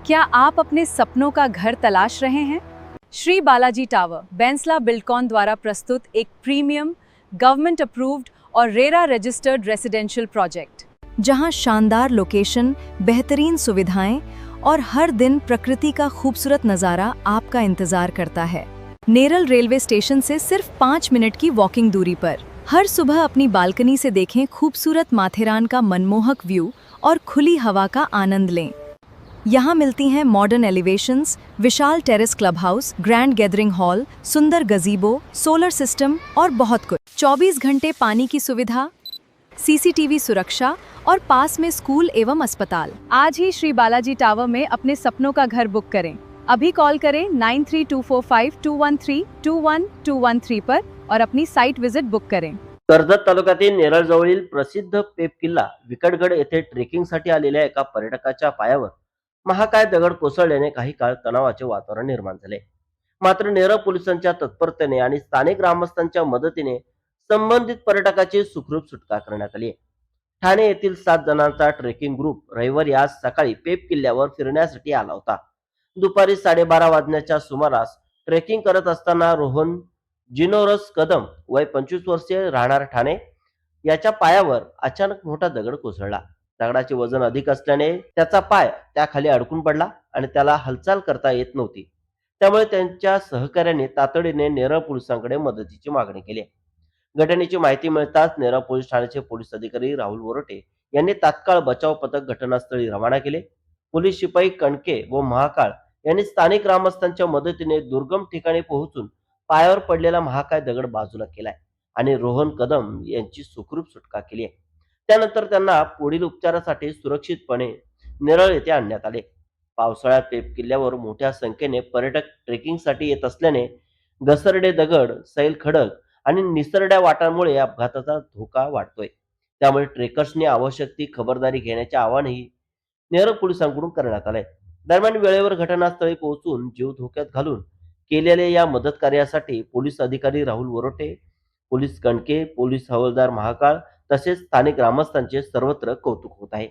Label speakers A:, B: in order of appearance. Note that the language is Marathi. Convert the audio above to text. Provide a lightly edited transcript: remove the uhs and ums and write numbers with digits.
A: क्या आप अपने सपनों का घर तलाश रहे हैं? श्री बालाजी टावर बैंसला बिल्डकॉन द्वारा प्रस्तुत एक प्रीमियम, गवर्नमेंट अप्रूव्ड और रेरा रजिस्टर्ड रेसिडेंशियल प्रोजेक्ट, जहां शानदार लोकेशन, बेहतरीन सुविधाएं और हर दिन प्रकृति का खूबसूरत नज़ारा आपका इंतजार करता है। नेरल रेलवे स्टेशन से सिर्फ 5 मिनट की वॉकिंग दूरी पर। हर सुबह अपनी बालकनी से देखें खूबसूरत माथेरान का मनमोहक व्यू और खुली हवा का आनंद लें। यहाँ मिलती हैं मॉडर्न एलिवेशंस, विशाल terrace club house, grand gathering hall, सुंदर गजीबो, सोलर सिस्टम और बहुत कुछ। 24 घंटे पानी की सुविधा, सीसीटीवी सुरक्षा और पास में स्कूल एवं अस्पताल। आज ही श्री बालाजी टावर में अपने सपनों का घर बुक करें। अभी कॉल करें 93245213 पर और अपनी साइट विजिट बुक करें।
B: कर्जत तालुक्यातील नेरळ जवळील प्रसिद्ध पेप किल्ला विकटगड येथे ट्रेकिंगसाठी आलेल्या एका पर्यटकाच्या पायावर महाकाय दगड कोसळल्याने काही काळ तणावाचे वातावरण निर्माण झाले। मात्र नेरळ पोलिसांच्या तत्परतेने आणि स्थानिक ग्रामस्थांच्या मदतीने संबंधित पर्यटकाची सुखरूप सुटका करण्यात आली। ठाणे येथील 7 जणांचा ट्रेकिंग ग्रुप रविवारी आज सकाळी पेप किल्ल्यावर फिरण्यासाठी आला होता। दुपारी 12:30 वाजण्याच्या सुमारास ट्रेकिंग करत असताना रोहन जिनोरस कदम वय 25 वर्षीय राहणार ठाणे याच्या पायावर अचानक मोठा दगड कोसळला। दगडाचे वजन अधिक असल्याने त्याचा पाय त्याखाली अडकून पडला आणि त्याला हालचाल करता येत नव्हती। त्यामुळे त्यांच्या सहकार्याने तातडीने नेरळ पोलिसांकडे मदतीची मागणी केली। घटनेची माहिती मिळताच नेरळ पोलीस ठाण्याचे पोलीस अधिकारी राहुल वरोटे यांनी तात्काळ बचाव पथक घटनास्थळी रवाना केले। पोलीस शिपाई कणके व महाकाळ यांनी स्थानिक ग्रामस्थांच्या मदतीने दुर्गम ठिकाणी पोहोचून पायावर पडलेला महाकाय दगड बाजूला केलाय आणि रोहन कदम यांची सुखरूप सुटका केली आहे। त्यानंतर त्यांना पुढील उपचारासाठी सुरक्षितपणे नेरळ येथे आणण्यात आले। पावसाळ्यात पेप किल्ल्यावर मोठ्या संख्येने पर्यटक ट्रेकिंगसाठी येत असल्याने घसरडे दगड, सैल खडक आणि निसरड्या वाटांमुळे अपघाताचा धोका वाढतोय। त्यामुळे ट्रेकर्सनी आवश्यक ती खबरदारी घेण्याचे आवाहनही नेरळ पोलिसांकडून करण्यात आले। दरम्यान वेळेवर घटनास्थळी पोहोचून जीव धोक्यात घालून केलेल्या या मदत कार्यासाठी पोलीस अधिकारी राहुल वरोटे, पोलीस कणके, पोलीस हवालदार महाकाळ तसेच स्थानिक ग्रामस्थांचे सर्वत्र कौतुक होत आहे।